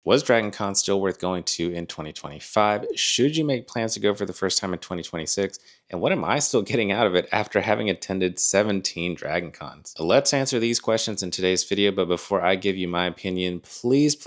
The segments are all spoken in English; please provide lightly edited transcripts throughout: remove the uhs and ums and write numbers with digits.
Was Dragon Con still worth going to in 2025? Should you make plans to go for the first time in 2026? And what am I still getting out of it after having attended 17 Dragon Cons? Let's answer these questions in today's video, but before I give you my opinion, please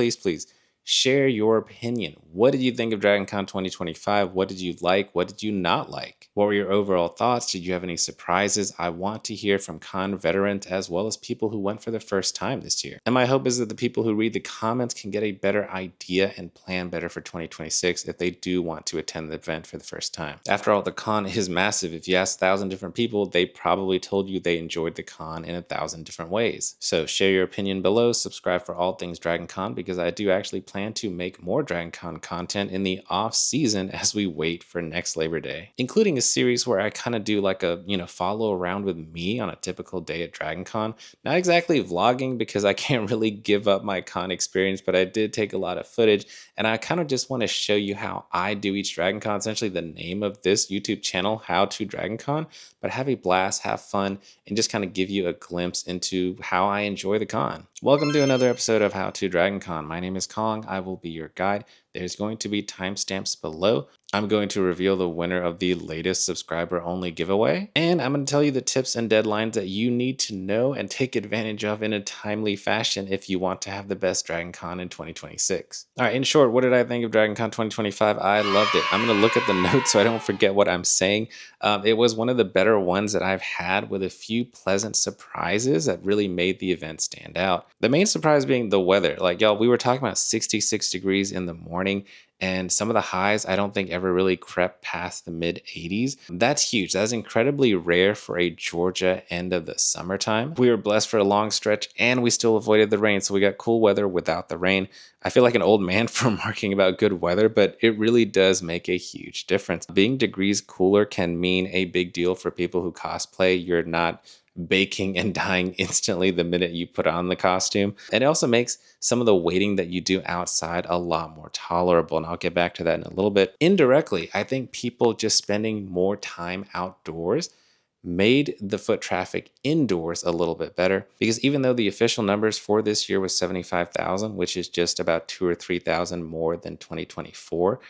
share your opinion. What did you think of Dragon Con 2025? What did you like? What did you not like? What were your overall thoughts? Did you have any surprises? I want to hear from con veterans as well as people who went for the first time this year. And my hope is that the people who read the comments can get a better idea and plan better for 2026 if they do want to attend the event for the first time. After all, the con is massive. If you ask 1,000 different people, they probably told you they enjoyed the con in 1,000 different ways. So share your opinion below, subscribe for all things Dragon Con, because I do actually plan to make more Dragon Con content in the off season as we wait for next Labor Day, including a series where I kind of do like a, follow around with me on a typical day at Dragon Con. Not exactly vlogging because I can't really give up my con experience, but I did take a lot of footage and I kind of just want to show you how I do each Dragon Con, essentially the name of this YouTube channel, How to Dragon Con, but have a blast, have fun, and just kind of give you a glimpse into how I enjoy the con. Welcome to another episode of How to Dragon Con. My name is Kong. I will be your guide. There's going to be timestamps below. I'm going to reveal the winner of the latest subscriber only giveaway, and I'm going to tell you the tips and deadlines that you need to know and take advantage of in a timely fashion if you want to have the best Dragon Con in 2026. All right, in short, what did I think of Dragon Con 2025? I loved it. I'm going to look at the notes so I don't forget what I'm saying. It was one of the better ones that I've had, with a few pleasant surprises that really made the event stand out. The main surprise being the weather. Like, y'all, we were talking about 66 degrees in the morning, and some of the highs I don't think ever really crept past the mid 80s. That's huge. That's incredibly rare for a Georgia end of the summertime. We were blessed for a long stretch and we still avoided the rain, so we got cool weather without the rain. I feel like an old man for remarking about good weather, but it really does make a huge difference. Being degrees cooler can mean a big deal for people who cosplay. You're not baking and dying instantly the minute you put on the costume. And it also makes some of the waiting that you do outside a lot more tolerable, and I'll get back to that in a little bit. Indirectly, I think people just spending more time outdoors made the foot traffic indoors a little bit better, because even though the official numbers for this year was 75,000, which is just about 2,000 or 3,000 more than 2024,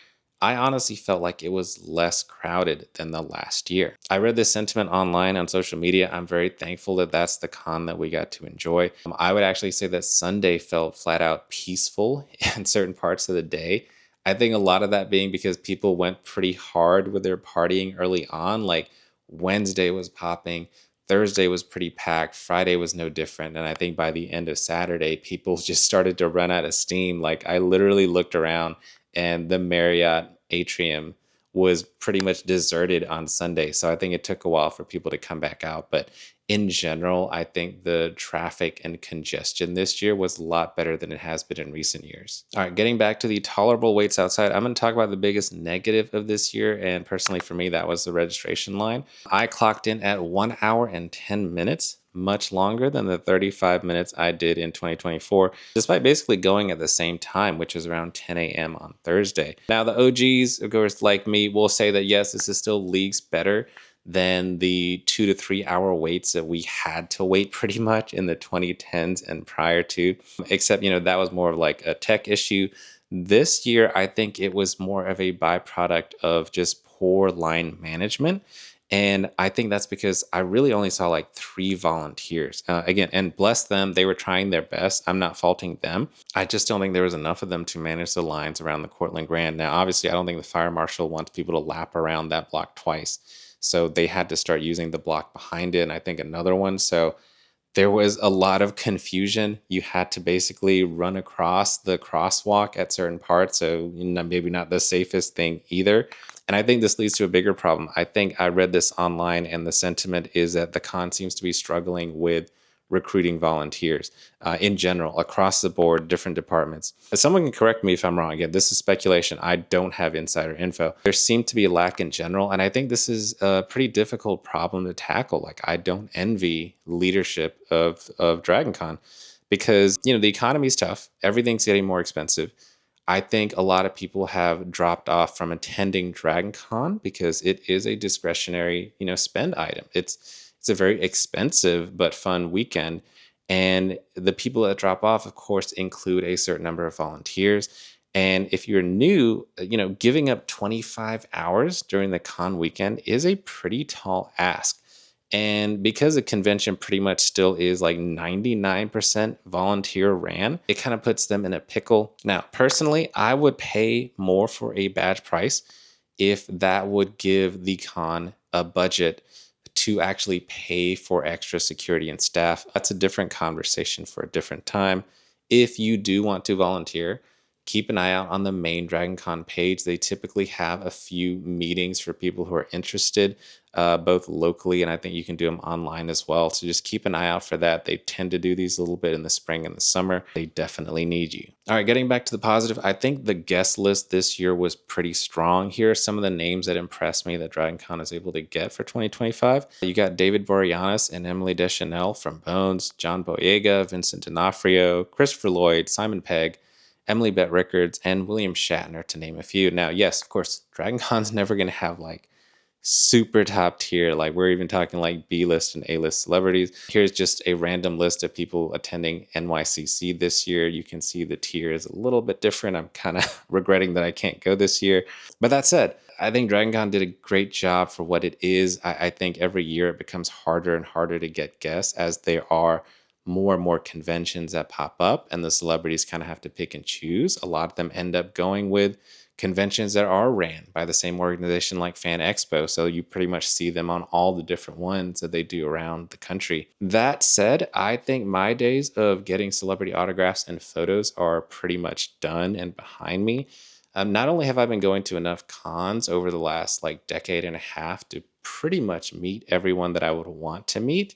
I honestly felt like it was less crowded than the last year. I read this sentiment online on social media. I'm very thankful that that's the con that we got to enjoy. I would actually say that Sunday felt flat out peaceful in certain parts of the day. I think a lot of that being because people went pretty hard with their partying early on. Like, Wednesday was popping, Thursday was pretty packed, Friday was no different. And I think by the end of Saturday, people just started to run out of steam. Like, I literally looked around and the Marriott atrium was pretty much deserted on Sunday. So I think it took a while for people to come back out. But in general, I think the traffic and congestion this year was a lot better than it has been in recent years. All right, getting back to the tolerable waits outside, I'm going to talk about the biggest negative of this year. And personally for me, that was the registration line. I clocked in at 1 hour and 10 minutes. Much longer than the 35 minutes I did in 2024, despite basically going at the same time, which is around 10 a.m. on Thursday. Now, the OGs, of course, like me, will say that yes, this is still leagues better than the 2 to 3 hour waits that we had to wait pretty much in the 2010s and prior to, except, that was more of like a tech issue. This year, I think it was more of a byproduct of just poor line management. And I think that's because I really only saw like 3 volunteers. Again, and bless them, they were trying their best. I'm not faulting them. I just don't think there was enough of them to manage the lines around the Cortland Grand. Now, obviously, I don't think the fire marshal wants people to lap around that block twice. So they had to start using the block behind it, and I think another one. So there was a lot of confusion. You had to basically run across the crosswalk at certain parts. So maybe not the safest thing either. And I think this leads to a bigger problem. I think I read this online, and the sentiment is that the con seems to be struggling with recruiting volunteers in general, across the board, different departments. Someone can correct me if I'm wrong. Again, this is speculation. I don't have insider info. There seemed to be a lack in general, and I think this is a pretty difficult problem to tackle. Like, I don't envy leadership of DragonCon because, the economy is tough. Everything's getting more expensive. I think a lot of people have dropped off from attending DragonCon because it is a discretionary, spend item. It's a very expensive but fun weekend. And the people that drop off, of course, include a certain number of volunteers. And if you're new, giving up 25 hours during the con weekend is a pretty tall ask. And because the convention pretty much still is like 99% volunteer ran, it kind of puts them in a pickle. Now, personally, I would pay more for a badge price if that would give the con a budget to actually pay for extra security and staff. That's a different conversation for a different time. If you do want to volunteer, keep an eye out on the main Dragon Con page. They typically have a few meetings for people who are interested, both locally, and I think you can do them online as well. So just keep an eye out for that. They tend to do these a little bit in the spring and the summer. They definitely need you. All right, getting back to the positive, I think the guest list this year was pretty strong. Here are some of the names that impressed me that Dragon Con is able to get for 2025. You got David Boreanaz and Emily Deschanel from Bones, John Boyega, Vincent D'Onofrio, Christopher Lloyd, Simon Pegg, Emily Bett Rickards, and William Shatner, to name a few. Now, yes, of course, Dragon Con's never going to have like super top tier, like we're even talking like B-list and A-list celebrities. Here's just a random list of people attending NYCC this year. You can see the tier is a little bit different. I'm kind of regretting that I can't go this year. But that said, I think Dragon Con did a great job for what it is. I think every year it becomes harder and harder to get guests as there are more and more conventions that pop up and the celebrities kind of have to pick and choose. A lot of them end up going with conventions that are ran by the same organization like Fan Expo. So you pretty much see them on all the different ones that they do around the country. That said, I think my days of getting celebrity autographs and photos are pretty much done and behind me. Not only have I been going to enough cons over the last like decade and a half to pretty much meet everyone that I would want to meet,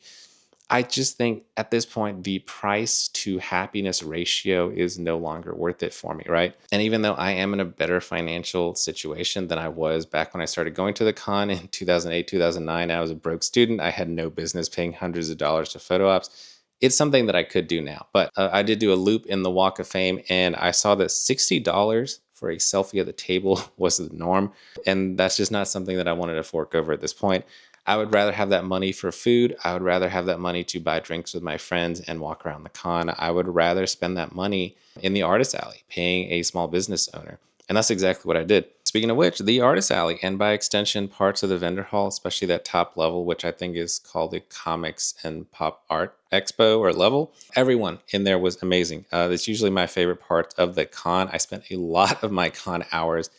I just think at this point, the price to happiness ratio is no longer worth it for me, right? And even though I am in a better financial situation than I was back when I started going to the con in 2008, 2009, I was a broke student. I had no business paying hundreds of dollars to photo ops. It's something that I could do now. But I did do a loop in the Walk of Fame, and I saw that $60 for a selfie at the table was the norm. And that's just not something that I wanted to fork over at this point. I would rather have that money for food. I would rather have that money to buy drinks with my friends and walk around the con. I would rather spend that money in the artist alley, paying a small business owner. And that's exactly what I did. Speaking of which, the artist alley, and by extension, parts of the vendor hall, especially that top level, which I think is called the Comics and Pop Art Expo or level, everyone in there was amazing. That's usually my favorite part of the con. I spent a lot of my con hours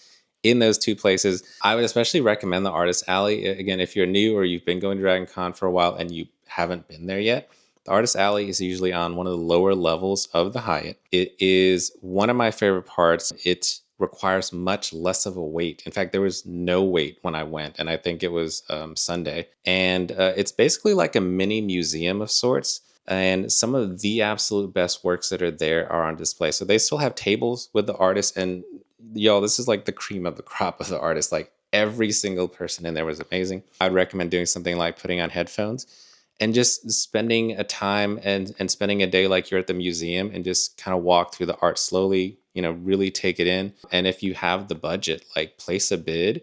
in those two places. I would especially recommend the Artist Alley. Again, if you're new or you've been going to Dragon Con for a while and you haven't been there yet, the Artist Alley is usually on one of the lower levels of the Hyatt. It is one of my favorite parts. It requires much less of a wait. In fact, there was no wait when I went, and I think it was Sunday. And it's basically like a mini museum of sorts. And some of the absolute best works that are there are on display. So they still have tables with the artists, and y'all, this is like the cream of the crop of the artists. Like every single person in there was amazing. I'd recommend doing something like putting on headphones and just spending a time and spending a day like you're at the museum and just kind of walk through the art slowly, really take it in. And if you have the budget, like place a bid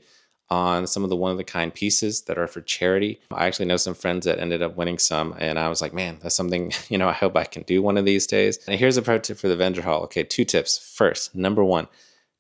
on some of the one-of-a-kind pieces that are for charity. I actually know some friends that ended up winning some, and I was like, man, that's something, I hope I can do one of these days. And here's a pro tip for the vendor hall. Okay, 2 tips. First, number 1,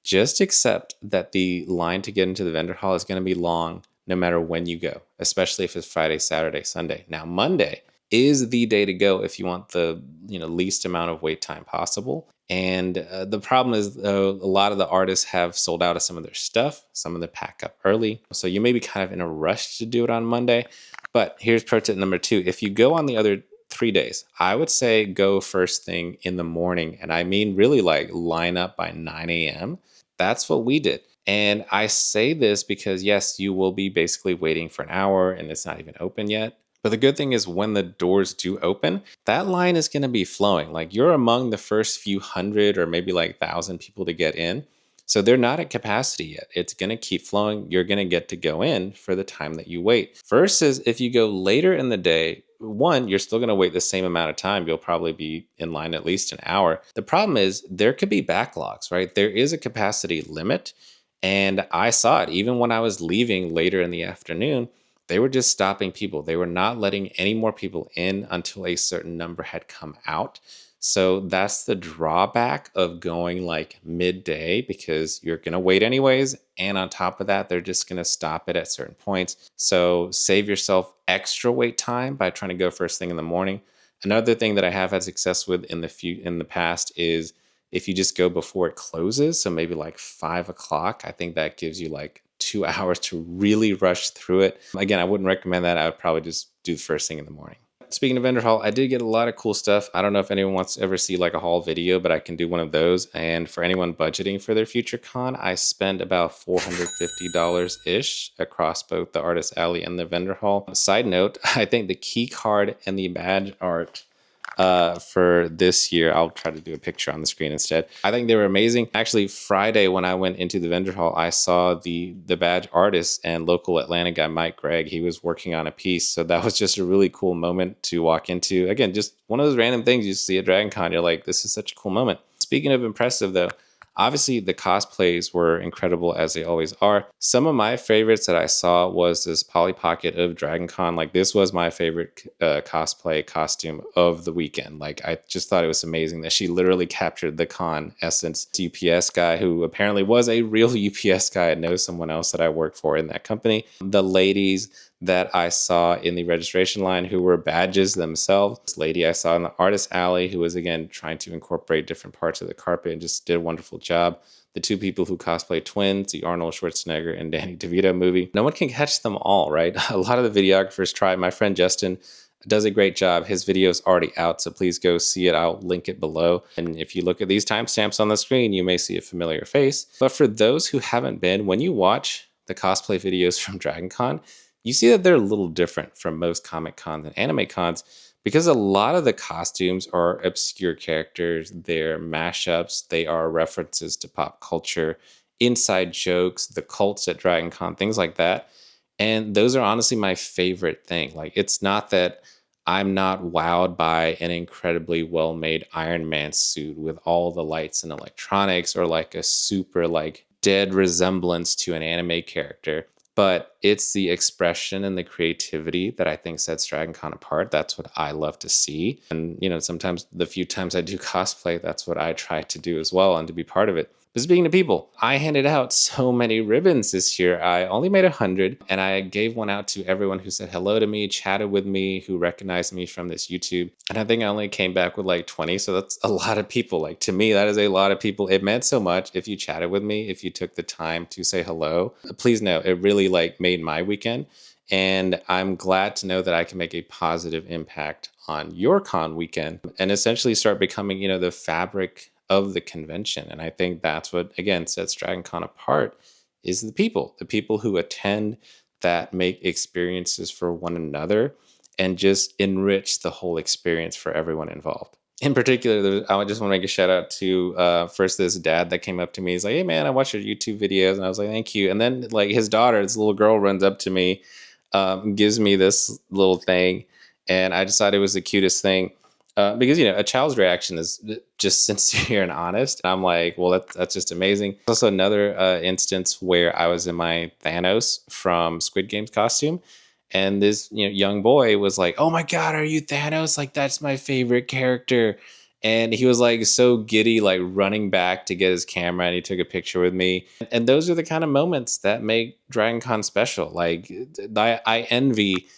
just accept that the line to get into the vendor hall is going to be long no matter when you go, especially if it's Friday, Saturday, Sunday. Now, Monday is the day to go if you want the least amount of wait time possible. And the problem is, though, a lot of the artists have sold out of some of their stuff. Some of them pack up early. So you may be kind of in a rush to do it on Monday. But here's pro tip number 2. If you go on the other 3 days, I would say go first thing in the morning. And I mean, really like line up by 9 a.m. That's what we did. And I say this because, yes, you will be basically waiting for an hour and it's not even open yet. But the good thing is when the doors do open, that line is going to be flowing. Like you're among the first few hundred or maybe like 1,000 people to get in. So they're not at capacity yet. It's going to keep flowing. You're going to get to go in for the time that you wait. Versus if you go later in the day, one, you're still going to wait the same amount of time. You'll probably be in line at least an hour. The problem is there could be backlogs, right? There is a capacity limit. And I saw it even when I was leaving later in the afternoon. They were just stopping people. They were not letting any more people in until a certain number had come out. So that's the drawback of going like midday, because you're going to wait anyways. And on top of that, they're just going to stop it at certain points. So save yourself extra wait time by trying to go first thing in the morning. Another thing that I have had success with in the past is if you just go before it closes. So maybe like 5 o'clock, I think that gives you like 2 hours to really rush through it. Again, I wouldn't recommend that. I would probably just do the first thing in the morning. Speaking of vendor haul, I did get a lot of cool stuff. I don't know if anyone wants to ever see like a haul video, but I can do one of those. And for anyone budgeting for their future con, I spent about $450-ish across both the Artist Alley and the vendor hall. Side note, I think the key card and the badge art for this year, I'll try to do a picture on the screen instead. I think they were amazing. Actually, Friday when I went into the vendor hall, I saw the badge artist and local Atlanta guy Mike Gregg. He was working on a piece, so that was just a really cool moment to walk into. Again, just one of those random things you see at Dragon Con. You're like, this is such a cool moment. Speaking of impressive, though, obviously, the cosplays were incredible, as they always are. Some of my favorites that I saw was this Polly Pocket of Dragon Con. Like, this was my favorite cosplay costume of the weekend. Like, I just thought it was amazing that she literally captured the con essence. UPS guy, who apparently was a real UPS guy. I know someone else that I work for in that company. The ladies that I saw in the registration line who were badges themselves. This lady I saw in the Artist Alley who was, again, trying to incorporate different parts of the carpet and just did a wonderful job. The two people who cosplay twins, the Arnold Schwarzenegger and Danny DeVito movie. No one can catch them all, right? A lot of the videographers try. My friend Justin does a great job. His video is already out, so please go see it. I'll link it below. And if you look at these timestamps on the screen, you may see a familiar face. But for those who haven't been, when you watch the cosplay videos from Dragon Con, you see that they're a little different from most comic cons and anime cons, because a lot of the costumes are obscure characters, they're mashups, they are references to pop culture, inside jokes, the cults at Dragon Con, things like that. And those are honestly my favorite thing. Like, it's not that I'm not wowed by an incredibly well-made Iron Man suit with all the lights and electronics, or like a super like dead resemblance to an anime character. But it's the expression and the creativity that I think sets Dragon Con apart. That's what I love to see. And, sometimes the few times I do cosplay, that's what I try to do as well, and to be part of it. But speaking to people, I handed out so many ribbons this year. I only made 100, and I gave one out to everyone who said hello to me, chatted with me, who recognized me from this YouTube. And I think I only came back with like 20, so that's a lot of people. Like, to me, that is a lot of people. It meant so much if you chatted with me, if you took the time to say hello. Please know, it really like made my weekend. And I'm glad to know that I can make a positive impact on your con weekend and essentially start becoming, the fabric of the convention. And I think that's what, again, sets Dragon Con apart, is the people who attend, that make experiences for one another and just enrich the whole experience for everyone involved. In particular, I just want to make a shout out to first this dad that came up to me. He's like, "Hey man, I watched your YouTube videos," and I was like, "Thank you." And then like his daughter, this little girl, runs up to me, gives me this little thing, and I decided it was the cutest thing. Because a child's reaction is just sincere and honest. And I'm like, well, that's just amazing. Also, another instance where I was in my Thanos from Squid Games costume, and this young boy was like, "Oh my God, are you Thanos? Like, that's my favorite character." And he was like so giddy, like running back to get his camera, and he took a picture with me. And those are the kind of moments that make Dragon Con special. Like, I envy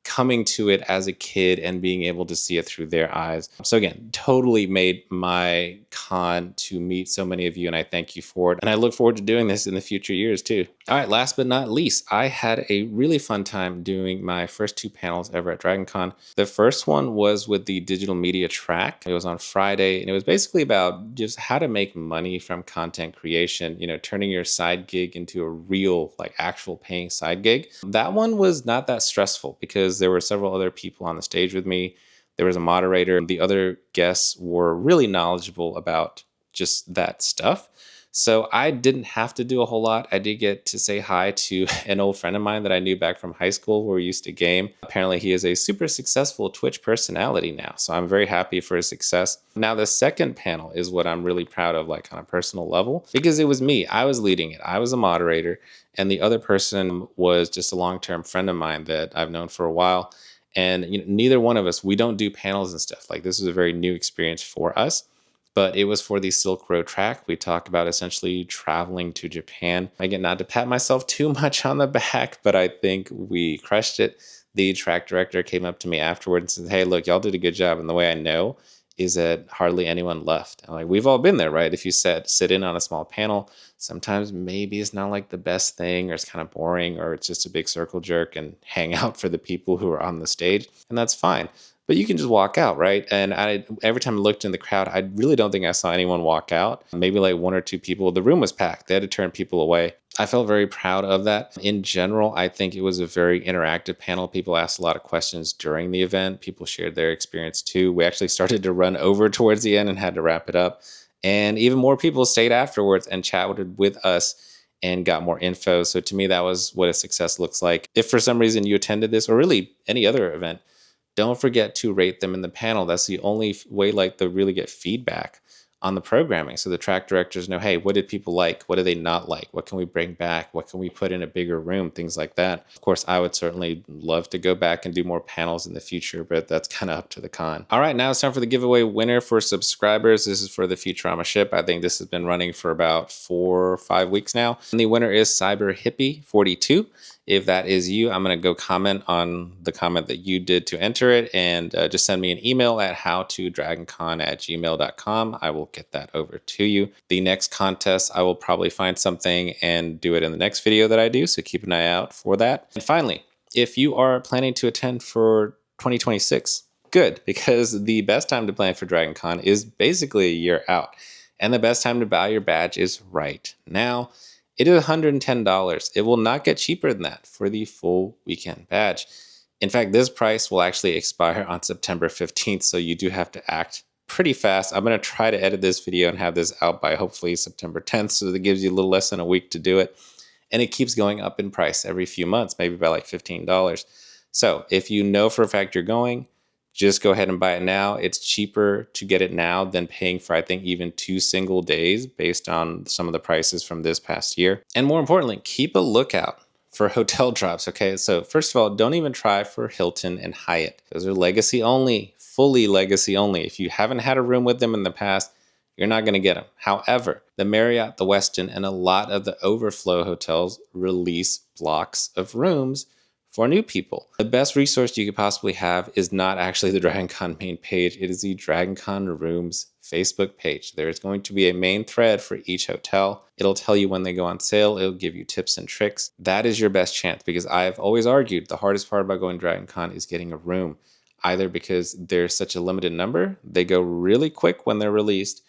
coming to it as a kid and being able to see it through their eyes. So again, totally made my con to meet so many of you, and I thank you for it. And I look forward to doing this in the future years too. All right, last but not least, I had a really fun time doing my first 2 panels ever at Dragon Con. The first one was with the digital media track. It was on Friday, and it was basically about just how to make money from content creation, turning your side gig into a real, like actual paying side gig. That one was not that stressful because there were several other people on the stage with me. There was a moderator. The other guests were really knowledgeable about just that stuff. So I didn't have to do a whole lot. I did get to say hi to an old friend of mine that I knew back from high school where we used to game. Apparently, he is a super successful Twitch personality now. So I'm very happy for his success. Now, the second panel is what I'm really proud of, like on a personal level, because it was me. I was leading it. I was a moderator. And the other person was just a long-term friend of mine that I've known for a while. And neither one of us, we don't do panels and stuff. Like this was a very new experience for us, but it was for the Silk Road track. We talk about essentially traveling to Japan. Again, not to pat myself too much on the back, but I think we crushed it. The track director came up to me afterwards and said, "Hey, look, y'all did a good job." And the way I know is that hardly anyone left. I'm like, we've all been there, right? If you sit in on a small panel, sometimes maybe it's not like the best thing, or it's kind of boring, or it's just a big circle jerk and hang out for the people who are on the stage, and that's fine. But you can just walk out, right? And every time I looked in the crowd, I really don't think I saw anyone walk out. Maybe like one or two people. The room was packed. They had to turn people away. I felt very proud of that. In general, I think it was a very interactive panel. People asked a lot of questions during the event. People shared their experience too. We actually started to run over towards the end and had to wrap it up. And even more people stayed afterwards and chatted with us and got more info. So to me, that was what a success looks like. If for some reason you attended this or really any other event, don't forget to rate them in the panel. That's the only way like to really get feedback on the programming. So the track directors know, hey, what did people like? What do they not like? What can we bring back? What can we put in a bigger room? Things like that. Of course, I would certainly love to go back and do more panels in the future, but that's kind of up to the con. All right, now it's time for the giveaway winner for subscribers. This is for the Futurama ship. I think this has been running for about 4 or 5 weeks now. And the winner is Cyber Hippie 42. If that is you, I'm going to go comment on the comment that you did to enter it, and just send me an email at howtodragoncon@gmail.com. I will get that over to you. The next contest, I will probably find something and do it in the next video that I do, so keep an eye out for that. And finally, if you are planning to attend for 2026, good, because the best time to plan for DragonCon is basically a year out, and the best time to buy your badge is right now. It is $110. It will not get cheaper than that for the full weekend badge. In fact, this price will actually expire on September 15th, so you do have to act pretty fast. I'm going to try to edit this video and have this out by hopefully September 10th, so that gives you a little less than a week to do it. And it keeps going up in price every few months, maybe by like $15. So if you know for a fact you're going, just go ahead and buy it now. It's cheaper to get it now than paying for, I think, even 2 single days based on some of the prices from this past year. And more importantly, keep a lookout for hotel drops, okay? So first of all, don't even try for Hilton and Hyatt. Those are legacy only, fully legacy only. If you haven't had a room with them in the past, you're not going to get them. However, the Marriott, the Westin, and a lot of the overflow hotels release blocks of rooms for new people. The best resource you could possibly have is not actually the DragonCon main page. It is the DragonCon Rooms Facebook page. There is going to be a main thread for each hotel. It'll tell you when they go on sale. It'll give you tips and tricks. That is your best chance, because I've always argued the hardest part about going DragonCon is getting a room, either because there's such a limited number, they go really quick when they're released,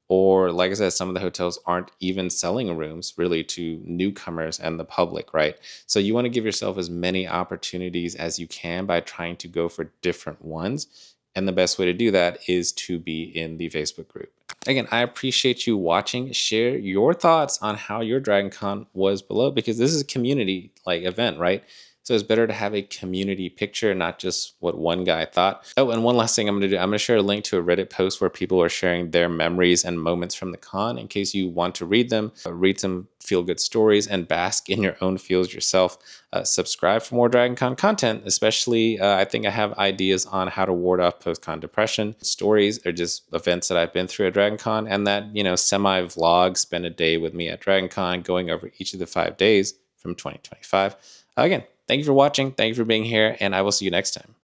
or like I said, some of the hotels aren't even selling rooms really to newcomers and the public, right? So you want to give yourself as many opportunities as you can by trying to go for different ones. And the best way to do that is to be in the Facebook group. Again, I appreciate you watching. Share your thoughts on how your DragonCon was below, because this is a community like event, right? So it's better to have a community picture, not just what one guy thought. Oh, and one last thing I'm going to do. I'm going to share a link to a Reddit post where people are sharing their memories and moments from the con in case you want to read them. Read some feel-good stories and bask in your own feels yourself. Subscribe for more DragonCon content, especially I think I have ideas on how to ward off post-con depression. Stories are just events that I've been through at DragonCon, and that, semi-vlog, spend a day with me at DragonCon going over each of the 5 days from 2025. Again, thank you for watching. Thank you for being here, and I will see you next time.